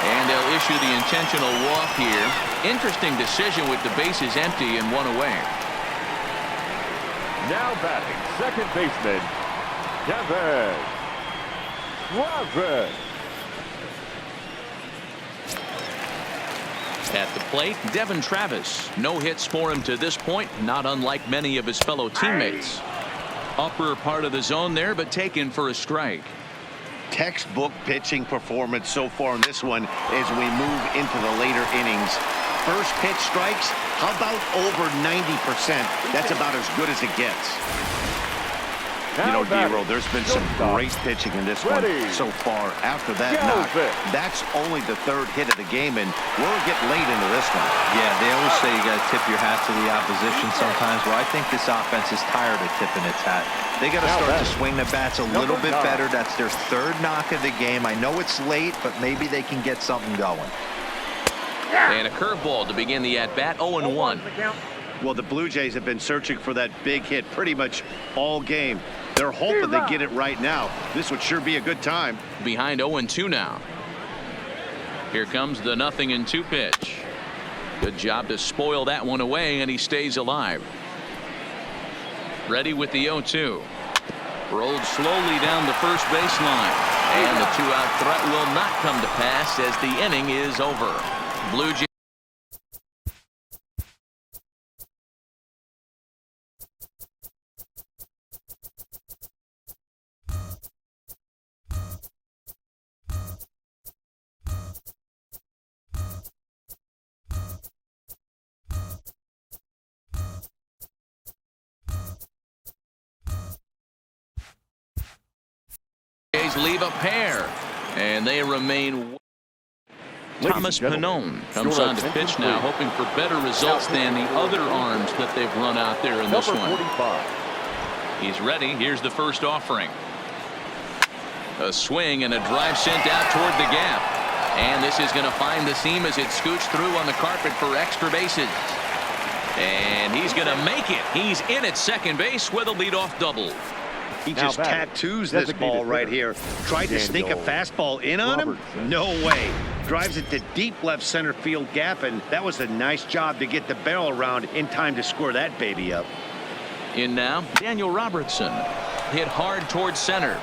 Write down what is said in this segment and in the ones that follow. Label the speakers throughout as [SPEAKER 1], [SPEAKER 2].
[SPEAKER 1] And they'll issue the intentional walk here. Interesting decision with the bases empty and one away.
[SPEAKER 2] Now batting, second baseman, Kevin Travis.
[SPEAKER 1] At the plate, Devin Travis. No hits for him to this point, not unlike many of his fellow teammates. Upper part of the zone there, but taken for a strike.
[SPEAKER 3] Textbook pitching performance so far in this one as we move into the later innings. First pitch strikes, how about over 90%? That's about as good as it gets. You know, Dero, there's been some great pitching in this one so far. After that knock, that's only the third hit of the game, and we're getting late into this one.
[SPEAKER 4] Yeah, they always say you got to tip your hat to the opposition sometimes. Well, I think this offense is tired of tipping its hat. They got to start to swing the bats a little bit better. That's their third knock of the game. I know it's late, but maybe they can get something going.
[SPEAKER 1] And a curveball to begin the at-bat, 0-1.
[SPEAKER 3] Well, the Blue Jays have been searching for that big hit pretty much all game. They're hoping they get it right now. This would sure be a good time.
[SPEAKER 1] Behind 0-2 now. Here comes the 0-2 pitch. Good job to spoil that one away, and he stays alive. Ready with the 0-2. Rolled slowly down the first baseline. And the two-out threat will not come to pass as the inning is over. Blue Jays. Leave a pair, and they remain. Thomas Pannone comes on to pitch now, hoping for better results than the other arms that they've run out there in this one. He's ready. Here's the first offering. A swing and a drive sent out toward the gap, and this is going to find the seam as it scoots through on the carpet for extra bases. And he's going to make it. He's in at second base with a leadoff double.
[SPEAKER 3] He just tattoos this ball right here. Tried to sneak a fastball in on him? No way. Drives it to deep left center field gap, and that was a nice job to get the barrel around in time to score that baby up.
[SPEAKER 1] In now, Daniel Robertson. Hit hard towards center.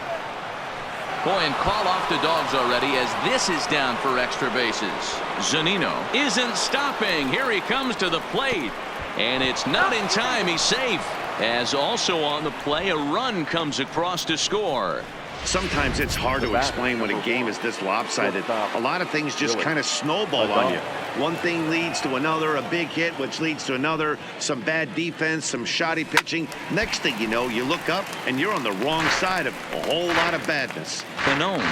[SPEAKER 1] Boy, and call off the Dogs already as this is down for extra bases. Zunino isn't stopping. Here he comes to the plate. And it's not in time. He's safe. As also on the play, a run comes across to score.
[SPEAKER 3] Sometimes it's hard to explain when a game is this lopsided. A lot of things just kind of snowball on you. One thing leads to another, a big hit, which leads to another, some bad defense, some shoddy pitching. Next thing you know, you look up and you're on the wrong side of a whole lot of badness.
[SPEAKER 1] Pannone,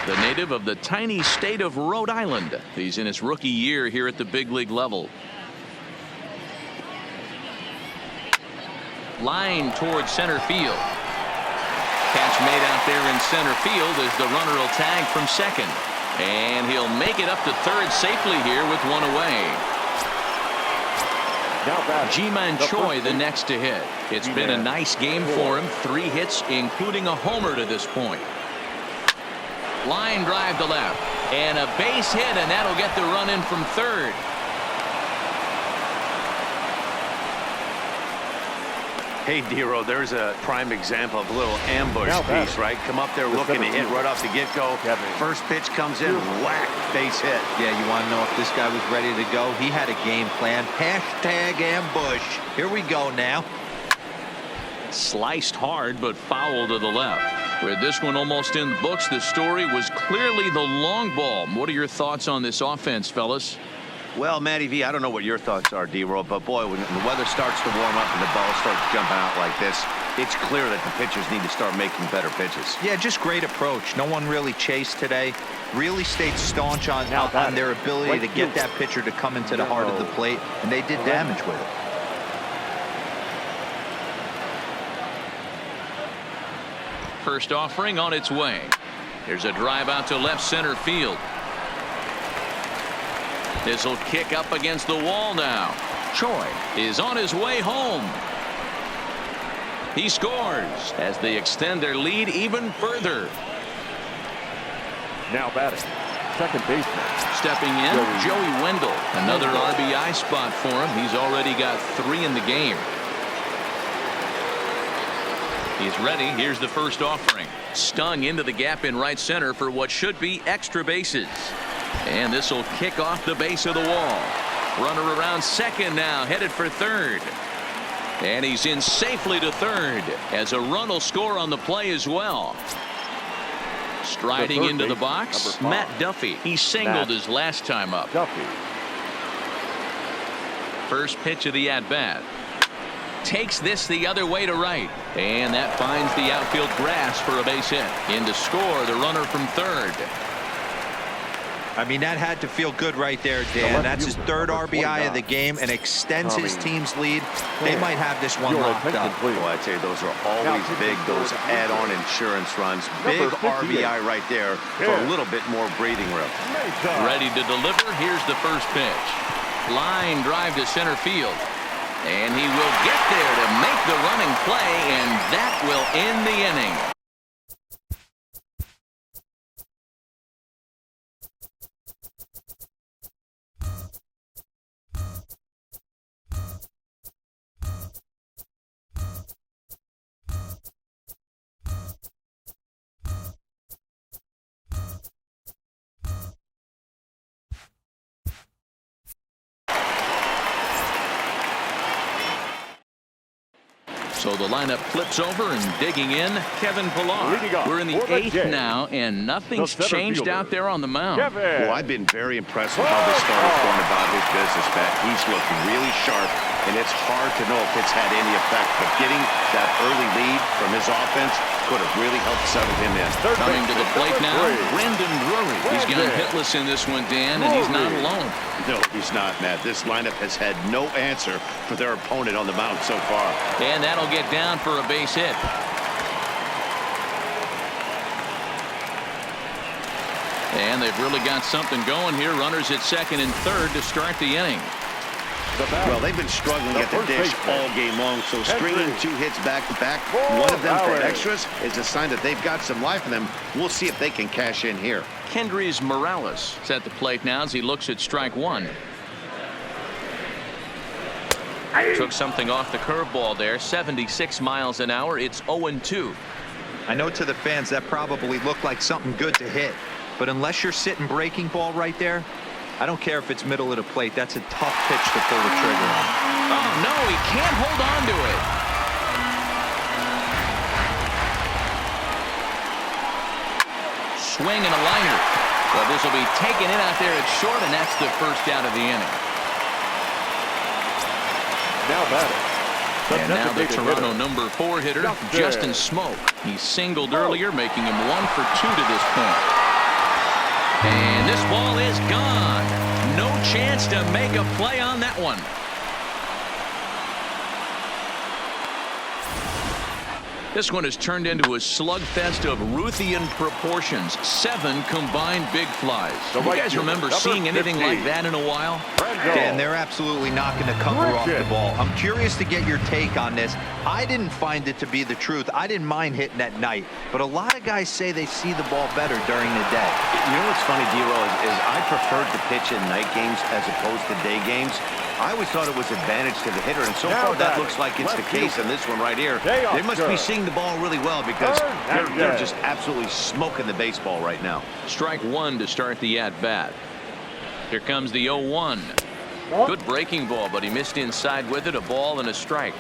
[SPEAKER 1] the native of the tiny state of Rhode Island. He's in his rookie year here at the big league level. Line towards center field. Catch made out there in center field as the runner will tag from second. And he'll make it up to third safely here with one away. Ji-Man Choi the next to hit. It's been a nice game for him. 3 hits including a homer to this point. Line drive to left. And a base hit, and that'll get the run in from third.
[SPEAKER 3] Hey, Dero, there's a prime example of a little ambush piece, right? Come up there looking to hit right off the get-go. First pitch comes in, whack, base hit.
[SPEAKER 4] Yeah, you want to know if this guy was ready to go? He had a game plan. Hashtag ambush. Here we go now.
[SPEAKER 1] Sliced hard, but foul to the left. With this one almost in the books, the story was clearly the long ball. What are your thoughts on this offense, fellas?
[SPEAKER 3] Well, Matty V, I don't know what your thoughts are, D-Roll, but boy, when the weather starts to warm up and the ball starts jumping out like this, it's clear that the pitchers need to start making better pitches.
[SPEAKER 4] Yeah, just great approach. No one really chased today. Really stayed staunch on their ability to get that pitcher to come into the heart of the plate, and they did damage with it.
[SPEAKER 1] First offering on its way. There's a drive out to left center field. This will kick up against the wall now. Choi is on his way home. He scores as they extend their lead even further.
[SPEAKER 2] Now batting, second baseman.
[SPEAKER 1] Stepping in, Joey Wendell. Another RBI spot for him. He's already got 3 in the game. He's ready. Here's the first offering. Stung into the gap in right center for what should be extra bases. And this will kick off the base of the wall. Runner around second now, headed for third. And he's in safely to third, as a run will score on the play as well. Striding into the box, Matt Duffy. He singled his last time up.
[SPEAKER 2] Duffy.
[SPEAKER 1] First pitch of the at-bat. Takes this the other way to right. And that finds the outfield grass for a base hit. In to score, the runner from third.
[SPEAKER 4] I mean, that had to feel good right there, Dan. That's his third RBI of the game and extends his team's lead. They might have this one locked up.
[SPEAKER 3] Well, I tell you, those are always big, those add-on insurance runs. Big RBI right there for a little bit more breathing room.
[SPEAKER 1] Ready to deliver. Here's the first pitch. Line drive to center field. And he will get there to make the running play, and that will end the inning. So the lineup flips over, and digging in, Kevin Pillar. We're in the 8th now, and nothing's changed out there on the mound.
[SPEAKER 3] Well, I've been very impressed with how this starter's going about his business, Pat. He's looking really sharp, and it's hard to know if it's had any effect. But getting that early lead from his offense could have really helped settle him in.
[SPEAKER 1] Coming to the plate now, Brendan Drury. He's gone hitless in this one, Dan, and he's not alone.
[SPEAKER 3] No, he's not, Matt. This lineup has had no answer for their opponent on the mound so far.
[SPEAKER 1] And that'll get down for a base hit. And they've really got something going here. Runners at second and third to start the inning.
[SPEAKER 3] Well, they've been struggling at the dish all game long, so stringing 2 hits back-to-back, one of them for extras, is a sign that they've got some life in them. We'll see if they can cash in here.
[SPEAKER 1] Kendrys Morales is at the plate now as he looks at strike one. Took something off the curveball there. 76 miles an hour. It's 0-2.
[SPEAKER 4] I know to the fans that probably looked like something good to hit, but unless you're sitting breaking ball right there, I don't care if it's middle of the plate. That's a tough pitch to pull the trigger on.
[SPEAKER 1] Oh, no, he can't hold on to it. Swing and a liner. Well, this will be taken in out there at short, and that's the first out of the inning.
[SPEAKER 2] Now batting.
[SPEAKER 1] And now the Toronto number 4 hitter, Justin Smoke. He singled earlier, making him 1 for 2 to this point. And this ball is gone. No chance to make a play on that one. This one has turned into a slugfest of Ruthian proportions. 7 combined big flies. You guys remember seeing anything like that in a while?
[SPEAKER 4] Dan, they're absolutely not going to cover off the ball. I'm curious to get your take on this. I didn't find it to be the truth. I didn't mind hitting at night, but a lot of guys say they see the ball better during the day.
[SPEAKER 3] You know what's funny, D-Roll, is I preferred to pitch in night games as opposed to day games. I always thought it was advantage to the hitter, and so far that looks like it's the case in this one right here. They must be seeing the ball really well because they're just absolutely smoking the baseball right now.
[SPEAKER 1] Strike one to start the at-bat. Here comes the 0-1. Good breaking ball, but he missed inside with it. A ball and a strike.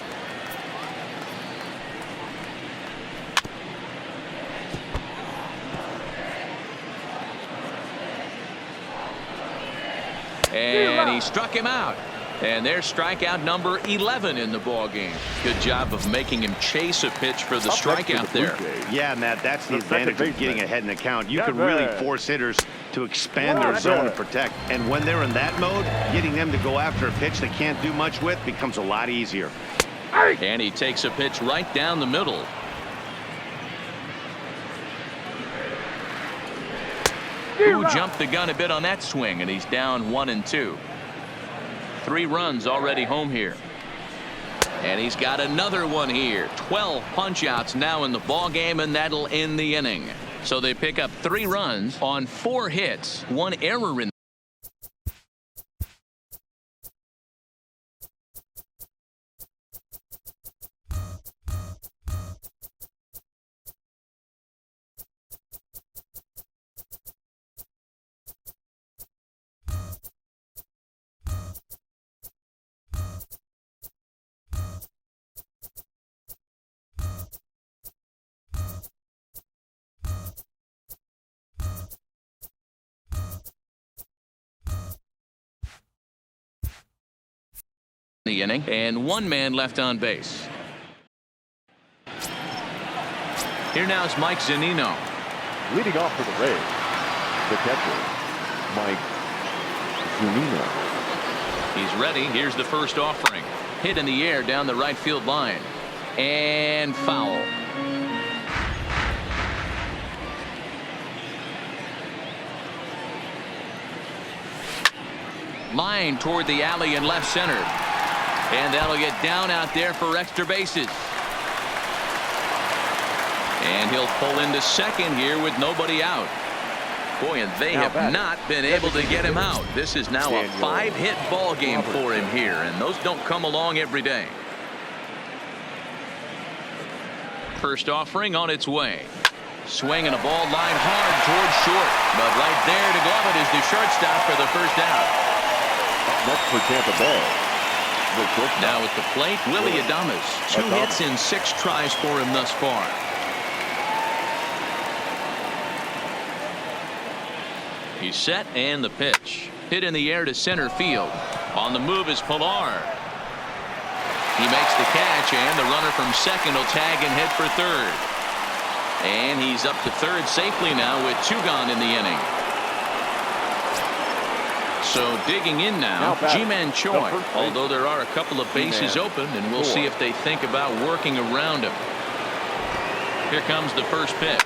[SPEAKER 1] And he struck him out. And there's strikeout number 11 in the ball game. Good job of making him chase a pitch for the strikeout there.
[SPEAKER 3] Yeah, Matt, that's the advantage of getting ahead in the count. You can really force hitters to expand their zone and protect. And when they're in that mode, getting them to go after a pitch they can't do much with becomes a lot easier.
[SPEAKER 1] And he takes a pitch right down the middle. Who jumped the gun a bit on that swing, and he's down 1-2. 3 runs already home here. And he's got another one here. 12 punch outs now in the ball game, and that'll end the inning. So they pick up 3 runs on 4 hits, 1 error in the inning, and 1 man left on base. Here now is Mike Zunino.
[SPEAKER 2] Leading off for the Rays, the catcher, Mike Zunino.
[SPEAKER 1] He's ready. Here's the first offering. Hit in the air down the right field line. And foul. Line toward the alley in left center. And that'll get down out there for extra bases. And he'll pull into second here with nobody out. Boy, and they have not been able to get him out. This is now a 5-hit ball game for him here, and those don't come along every day. First offering on its way. Swinging a ball line hard towards short, but right there to glove it is the shortstop for the first out.
[SPEAKER 2] Next for Tampa Bay.
[SPEAKER 1] Now at the plate, Willie Adames. 2 hits in 6 tries for him thus far. He's set, and the pitch. Hit in the air to center field. On the move is Pilar. He makes the catch, and the runner from second will tag and head for third. And he's up to third safely now with 2 gone in the inning. So digging in now, Ji-Man Choi, although there are a couple of bases open, and we'll see if they think about working around him. Here comes the first pitch.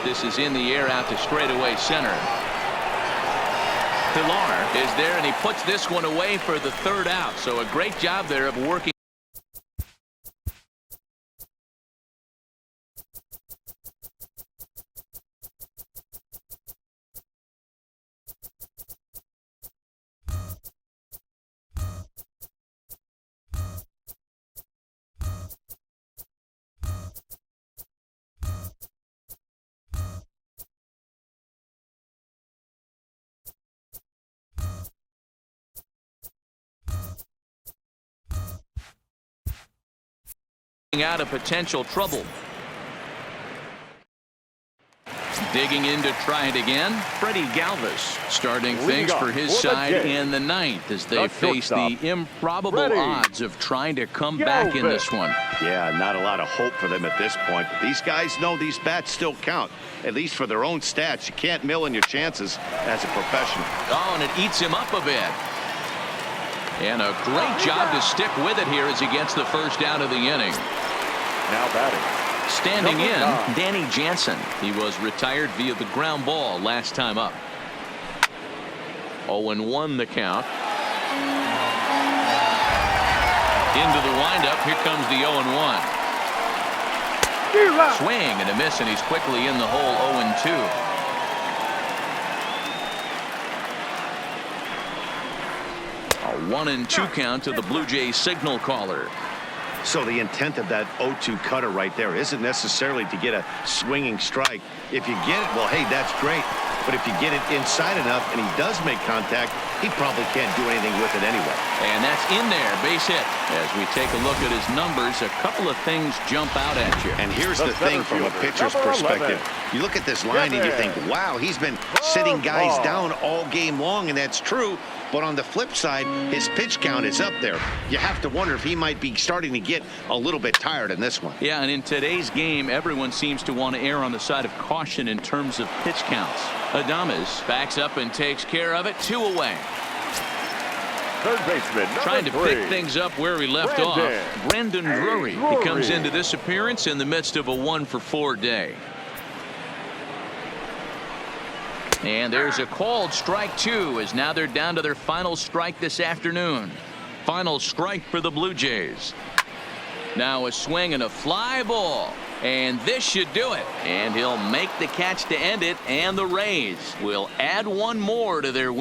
[SPEAKER 1] This is in the air out to straightaway center. Pilar is there, and he puts this one away for the 3rd out. So a great job there of working. Out of potential trouble. Digging in to try it again. Freddie Galvis starting things for his side in the 9th as they face the improbable odds of trying to come back in this one.
[SPEAKER 3] Yeah, not a lot of hope for them at this point. But these guys know these bats still count, at least for their own stats. You can't mill in your chances as a professional.
[SPEAKER 1] Oh, and it eats him up a bit. And a great job to stick with it here as he gets the first out of the inning.
[SPEAKER 2] Now batting.
[SPEAKER 1] Standing in, Danny Jansen. He was retired via the ground ball last time up. 0-1 the count. Into the windup. Here comes the 0-1. Swing and a miss, and he's quickly in the hole. 0-2. A 1-2 count to the Blue Jays signal caller.
[SPEAKER 3] So the intent of that 0-2 cutter right there isn't necessarily to get a swinging strike. If you get it, well, hey, that's great. But if you get it inside enough and he does make contact, he probably can't do anything with it anyway.
[SPEAKER 1] And that's in there, base hit. As we take a look at his numbers, a couple of things jump out at you.
[SPEAKER 3] And here's the thing from a pitcher's perspective. You look at this line and you think, wow, he's been sitting guys down all game long, and that's true. But on the flip side, his pitch count is up there. You have to wonder if he might be starting to get a little bit tired in this one.
[SPEAKER 1] Yeah, and in today's game, everyone seems to want to err on the side of caution in terms of pitch counts. Adames backs up and takes care of it. 2 away.
[SPEAKER 2] Third baseman,
[SPEAKER 1] trying to pick things up where he left off. Brandon Drury. He comes into this appearance in the midst of a 1-for-4 day. And there's a called strike 2 as now they're down to their final strike this afternoon. Final strike for the Blue Jays. Now a swing and a fly ball. And this should do it. And he'll make the catch to end it, and the Rays will add one more to their win.